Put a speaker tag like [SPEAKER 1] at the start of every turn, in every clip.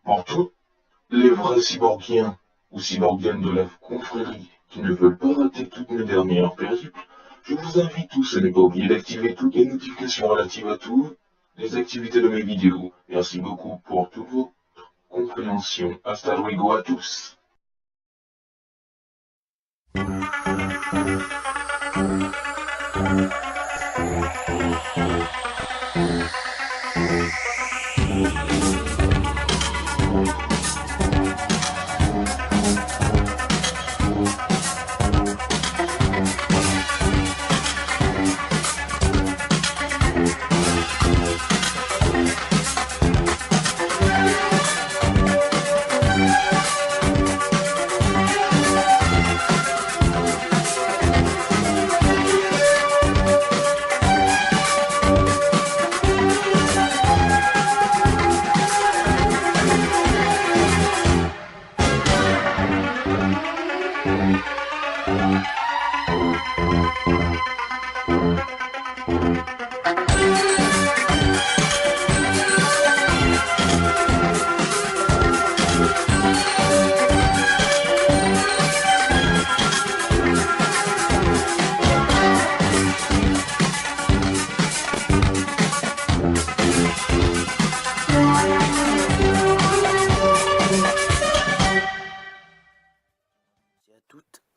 [SPEAKER 1] Pour tous les vrais cyborgiens ou cyborgiennes de la confrérie qui ne veulent pas rater toutes mes dernières périples, je vous invite tous à ne pas oublier d'activer toutes les notifications relatives à toutes les activités de mes vidéos. Merci beaucoup pour toute votre compréhension. Hasta luego à tous.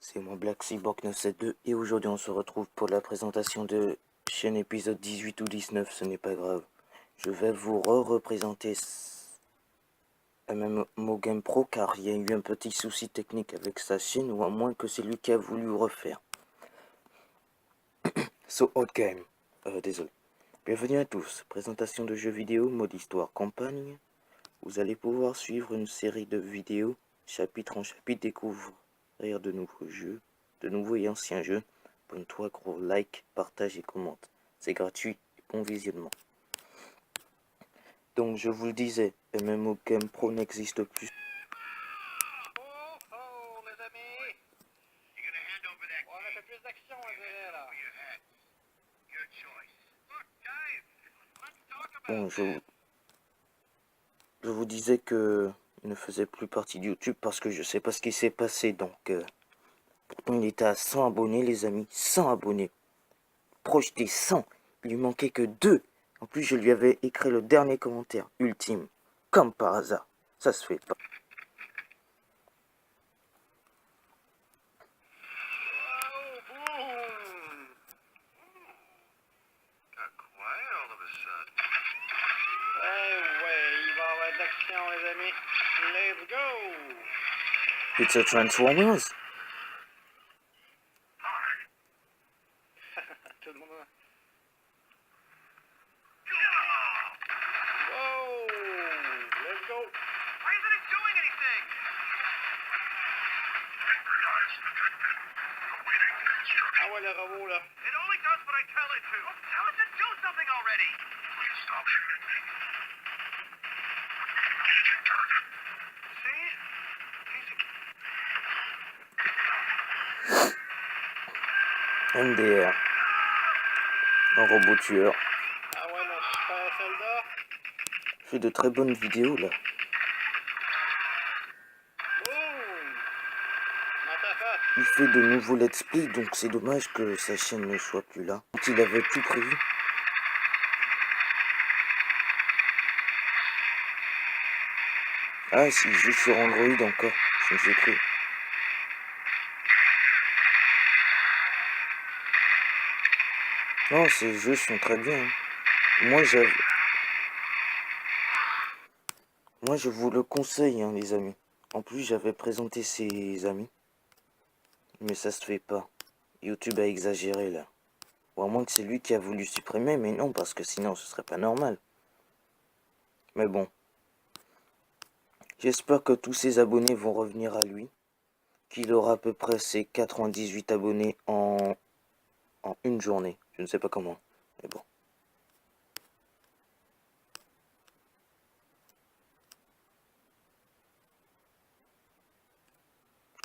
[SPEAKER 2] C'est moi Black Cyborg 972 et aujourd'hui on se retrouve pour la présentation de chaîne épisode 18 ou 19, ce n'est pas grave. Je vais vous représenter MMO Game Pro car il y a eu un petit souci technique avec sa chaîne ou à moins que c'est lui qui a voulu refaire. So Hot Game, désolé. Bienvenue à tous, présentation de jeux vidéo, mode histoire, campagne. Vous allez pouvoir suivre une série de vidéos, chapitre en chapitre, découvrir de nouveaux jeux, de nouveaux et anciens jeux. Abonne-toi, gros like, partage et commente. C'est gratuit et bon visionnement. Donc je vous le disais, MMO Game Pro n'existe plus.
[SPEAKER 3] Oh les amis, on a fait plus d'action là.
[SPEAKER 2] Bon, je vous disais que il ne faisait plus partie de YouTube parce que je sais pas ce qui s'est passé. Donc, pourtant il était à 100 abonnés, les amis. 100 abonnés. Proche des 100. Il lui manquait que 2. En plus, je lui avais écrit le dernier commentaire, ultime. Comme par hasard. Ça se fait pas.
[SPEAKER 3] Les amis, let's go!
[SPEAKER 2] It's a Transformers.
[SPEAKER 3] Tout le monde. Whoa! Let's go! Why isn't it doing anything? Ah ouais, le robot là. It only does what I tell it to. Tell it to do something already. Please stop shooting me.
[SPEAKER 2] MDR. Un robot tueur.
[SPEAKER 3] Ah ouais, mon super soldat.
[SPEAKER 2] Fait de très bonnes vidéos là. Il fait de nouveaux let's play, donc c'est dommage que sa chaîne ne soit plus là. Il avait tout prévu. Ah si, juste sur Android encore, je me suis cru. Non, ces jeux sont très bien. Moi, je vous le conseille, hein, les amis. En plus, j'avais présenté ses amis. Mais ça se fait pas. YouTube a exagéré, là. Ou à moins que c'est lui qui a voulu supprimer, mais non, parce que sinon, ce serait pas normal. Mais bon. J'espère que tous ses abonnés vont revenir à lui. Qu'il aura à peu près ses 98 abonnés en une journée. Je ne sais pas comment, mais bon.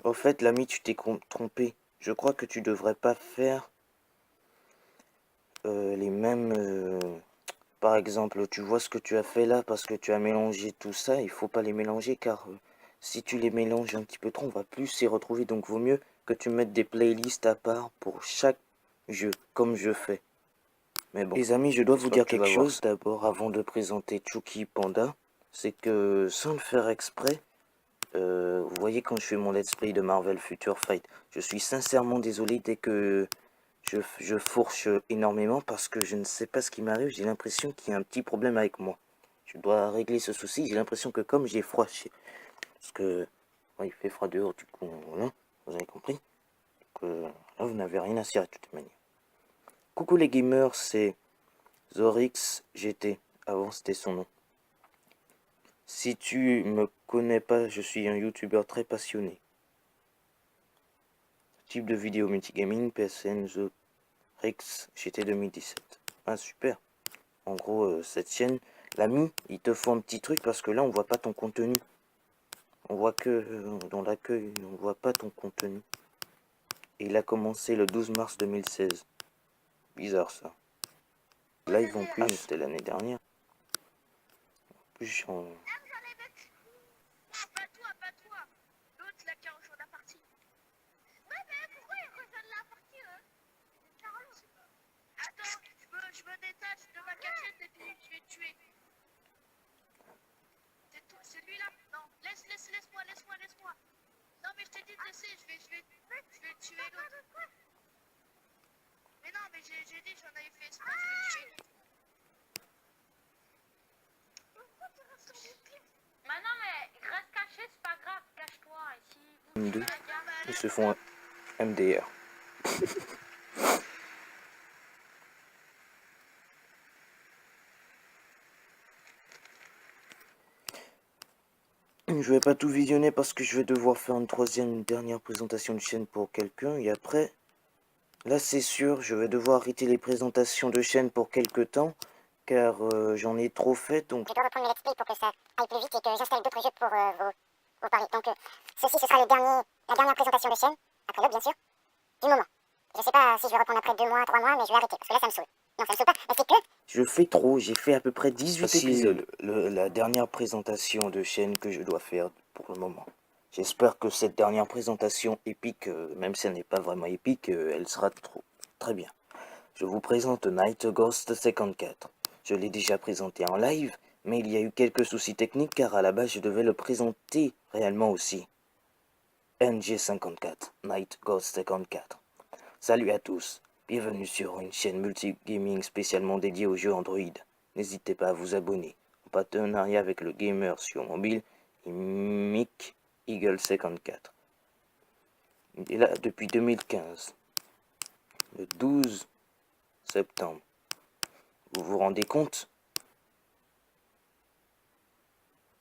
[SPEAKER 2] Au fait, l'ami, tu t'es trompé. Je crois que tu devrais pas faire les mêmes... par exemple, tu vois ce que tu as fait là parce que tu as mélangé tout ça, il faut pas les mélanger car si tu les mélanges un petit peu trop, on va plus s'y retrouver. Donc vaut mieux que tu mettes des playlists à part pour chaque jeu, comme je fais. Mais bon, les amis, je dois vous dire quelque chose d'abord avant de présenter Chucky Panda. C'est que sans le faire exprès, vous voyez quand je fais mon let's play de Marvel Future Fight, je suis sincèrement désolé dès que je fourche énormément parce que je ne sais pas ce qui m'arrive, j'ai l'impression qu'il y a un petit problème avec moi. Je dois régler ce souci, j'ai l'impression que comme j'ai froid, parce que ouais, il fait froid dehors, du coup, voilà, vous avez compris. Donc, là, vous n'avez rien à cirer de toute manière. Coucou les gamers, c'est Zorix GT, avant c'était son nom. Si tu me connais pas, je suis un youtubeur très passionné. Type de vidéo multigaming, PSN, Zorix GT 2017. Ah super. En gros, cette chaîne, l'ami, il te faut un petit truc parce que là, on voit pas ton contenu. On voit que dans l'accueil, on voit pas ton contenu. Et il a commencé le 12 mars 2016. Bizarre ça. Là, ils vont plus, c'était l'année dernière. En plus, j'en...
[SPEAKER 3] Pas toi, pas toi. L'autre là qui a rejoint la partie. Ouais, mais pourquoi ils rejoignent la partie, eux? Attends, je me détache de ma cachette et puis je vais te tuer. C'est lui là? Non, laisse-moi. Non, mais je t'ai dit de laisser, je vais tuer l'autre. Mais non, mais j'ai dit, j'en avais fait exprès, je vais tuer l'autre. Pourquoi tu restes sur les pieds? Bah non, mais reste caché, c'est pas grave, cache-toi. Ici,
[SPEAKER 2] M2, ils se font un MDR. Je vais pas tout visionner parce que je vais devoir faire une dernière présentation de chaîne pour quelqu'un. Et après, là c'est sûr, je vais devoir arrêter les présentations de chaîne pour quelques temps. Car j'en ai trop fait, donc...
[SPEAKER 4] Je dois reprendre mes let's play pour que ça aille plus vite et que j'installe d'autres jeux pour vos paris. Donc ceci, ce sera la dernière présentation de chaîne, après l'autre bien sûr, du moment. Je sais pas si je vais reprendre après 2 mois, 3 mois, mais je vais arrêter, parce que là ça me saoule. Non, ça me saoule pas, mais c'est que...
[SPEAKER 2] Je fais trop, j'ai fait à peu près 18 épisodes. La dernière présentation de chaîne que je dois faire pour le moment. J'espère que cette dernière présentation épique, même si elle n'est pas vraiment épique, elle sera très bien. Je vous présente Night Ghost 54. Je l'ai déjà présenté en live, mais il y a eu quelques soucis techniques car à la base je devais le présenter réellement aussi. NG54, Night Ghost 54. Salut à tous, bienvenue sur une chaîne multigaming spécialement dédiée aux jeux Android. N'hésitez pas à vous abonner, en partenariat avec le gamer sur mobile et Mick Eagle 54. Il est là depuis 2015, le 12 septembre. Vous vous rendez compte?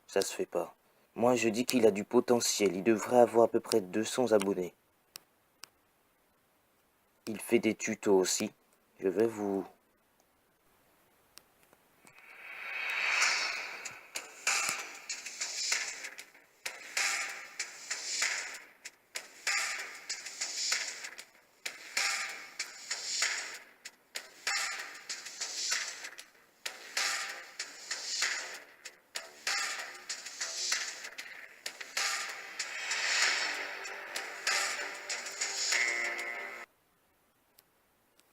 [SPEAKER 2] Ça se fait pas. Moi je dis qu'il a du potentiel, il devrait avoir à peu près 200 abonnés. Il fait des tutos aussi. Je vais vous...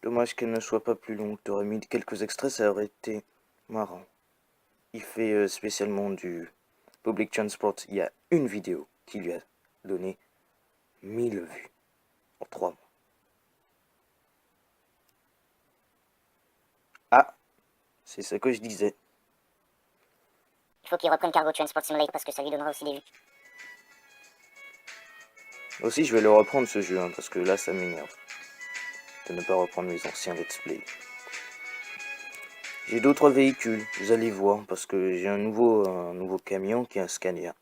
[SPEAKER 2] Dommage qu'elle ne soit pas plus longue. T'aurais mis quelques extraits, ça aurait été marrant. Il fait spécialement du public transport. Il y a une vidéo qui lui a donné 1000 vues en 3 mois. Ah, c'est ce que je disais.
[SPEAKER 4] Il faut qu'il reprenne Cargo Transport Simulator parce que ça lui donnera aussi des vues.
[SPEAKER 2] Aussi, je vais le reprendre ce jeu, hein, parce que là, ça m'énerve de ne pas reprendre mes anciens let's play. J'ai d'autres véhicules, vous allez voir, parce que j'ai un nouveau camion qui est un Scania.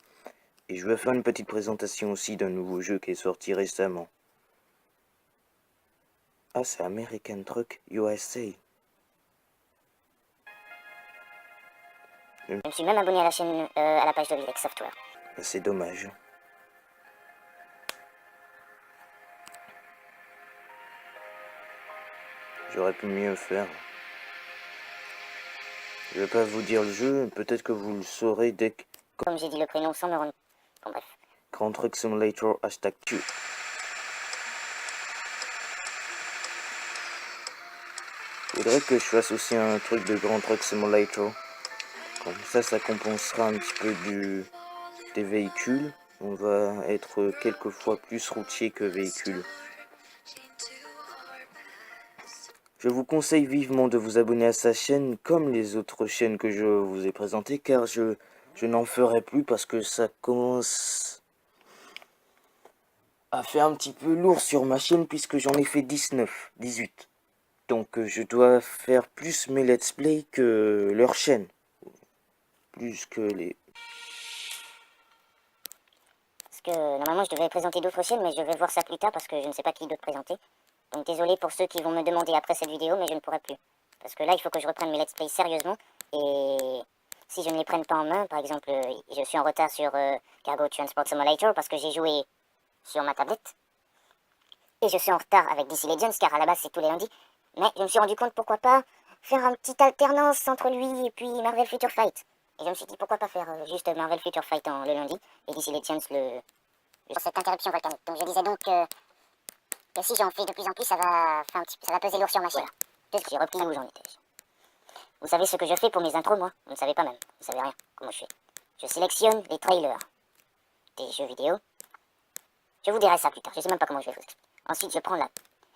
[SPEAKER 2] Et je vais faire une petite présentation aussi d'un nouveau jeu qui est sorti récemment. Ah, c'est American Truck USA.
[SPEAKER 4] Je me suis même abonné à la chaîne, à la page de Vilex Software.
[SPEAKER 2] C'est dommage. J'aurais pu mieux faire. Je vais pas vous dire le jeu, peut-être que vous le saurez dès que...
[SPEAKER 4] Comme j'ai dit le prénom sans me rendre... Bon bref.
[SPEAKER 2] Grand Truck Simulator #2. Faudrait que je fasse aussi un truc de Grand Truck Simulator. Comme ça compensera un petit peu des véhicules. On va être quelques fois plus routier que véhicule. Je vous conseille vivement de vous abonner à sa chaîne comme les autres chaînes que je vous ai présentées, car je n'en ferai plus parce que ça commence à faire un petit peu lourd sur ma chaîne puisque j'en ai fait 19, 18. Donc je dois faire plus mes let's play que leur chaîne. Plus que les...
[SPEAKER 4] Parce que normalement je devais présenter d'autres chaînes, mais je vais voir ça plus tard parce que je ne sais pas qui d'autre présenter. Donc désolé pour ceux qui vont me demander après cette vidéo, mais je ne pourrai plus. Parce que là, il faut que je reprenne mes let's play sérieusement. Et si je ne les prenne pas en main, par exemple, je suis en retard sur Cargo Transport Simulator parce que j'ai joué sur ma tablette. Et je suis en retard avec DC Legends, car à la base, c'est tous les lundis. Mais je me suis rendu compte, pourquoi pas faire une petite alternance entre lui et puis Marvel Future Fight. Et je me suis dit, pourquoi pas faire juste Marvel Future Fight le lundi, et DC Legends le... Pour cette interruption volcanique. Donc je disais donc que si j'en fais de plus en plus, ça va peser lourd sur ma chaîne. Voilà. J'ai repris où j'en étais. Vous savez ce que je fais pour mes intros, moi? Vous ne savez pas même. Vous ne savez rien. Comment je fais? Je sélectionne les trailers des jeux vidéo. Je vous dirai ça plus tard. Je ne sais même pas comment je vais vous expliquer. Ensuite, je prends là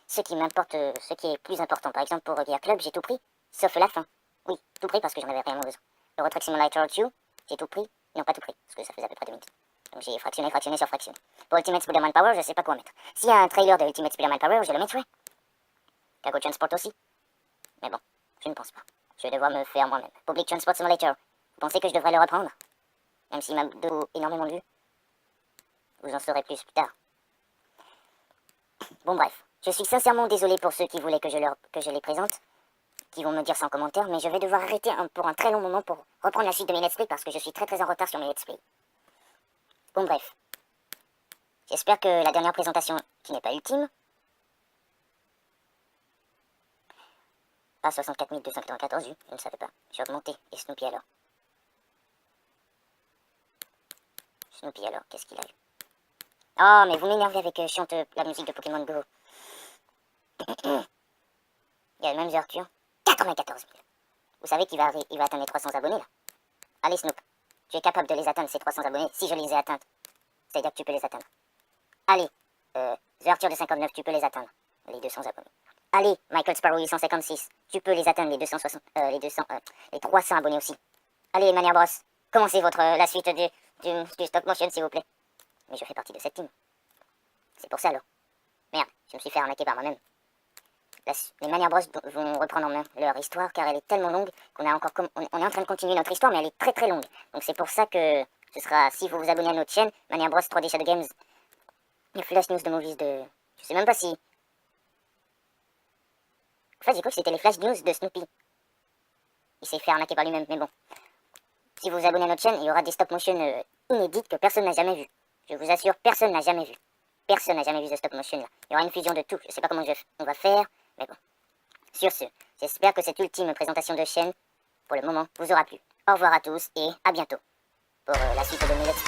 [SPEAKER 4] ce qui m'importe, ce qui est plus important. Par exemple, pour Gear Club, j'ai tout pris, sauf la fin. Oui, tout pris parce que j'en avais réellement besoin. Euro Truck Simulator 2, j'ai tout pris. Non, pas tout pris, parce que ça faisait à peu près 2 minutes. Donc j'ai fractionné sur fractionné. Pour Ultimate Spider-Man Power, je sais pas quoi mettre. S'il y a un trailer de Ultimate Spider-Man Power, je le mettrai. Cargo Transport aussi. Mais bon, je ne pense pas. Je vais devoir me faire moi-même. Public Transport Simulator. Vous pensez que je devrais le reprendre? Même s'il m'a donné énormément de vues. Vous en saurez plus tard. Bon bref, je suis sincèrement désolé pour ceux qui voulaient que je les présente, qui vont me dire ça en commentaire, mais je vais devoir arrêter pour un très long moment pour reprendre la suite de mes let's play parce que je suis très en retard sur mes let's play. Bon bref. J'espère que la dernière présentation, qui n'est pas ultime, pas 64 294 vues, je ne savais pas. J'ai augmenté. Et Snoopy alors? Snoopy alors, qu'est-ce qu'il a eu? Oh, mais vous m'énervez avec chante la musique de Pokémon Go. Il y a les mêmes heures que 94 000. Vous savez qu'il va atteindre les 300 abonnés là. Allez Snoop, tu es capable de les atteindre ces 300 abonnés si je les ai atteints. C'est-à-dire que tu peux les atteindre. Allez, The Arthur de 59, tu peux les atteindre, les 200 abonnés. Allez, Michael Sparrow 856, tu peux les atteindre, les 300 abonnés aussi. Allez, Mania Bros, commencez la suite du stop motion s'il vous plaît. Mais je fais partie de cette team. C'est pour ça alors. Merde, je me suis fait arnaquer par moi-même. Les Mania Bros vont reprendre en main leur histoire car elle est tellement longue qu'on a encore on est en train de continuer notre histoire mais elle est très longue. Donc c'est pour ça que ce sera, si vous vous abonnez à notre chaîne, Mania Bros 3D Shadow Games, les Flash News de Movies de... Je sais même pas si... En fait j'ai cru que c'était les Flash News de Snoopy. Il s'est fait arnaquer par lui-même mais bon. Si vous vous abonnez à notre chaîne, il y aura des stop motion inédites que personne n'a jamais vu. Je vous assure, personne n'a jamais vu. Personne n'a jamais vu ce stop motion là. Il y aura une fusion de tout. Je sais pas comment on va faire, mais bon. Sur ce, j'espère que cette ultime présentation de chaîne, pour le moment, vous aura plu. Au revoir à tous et à bientôt pour la suite de mes let's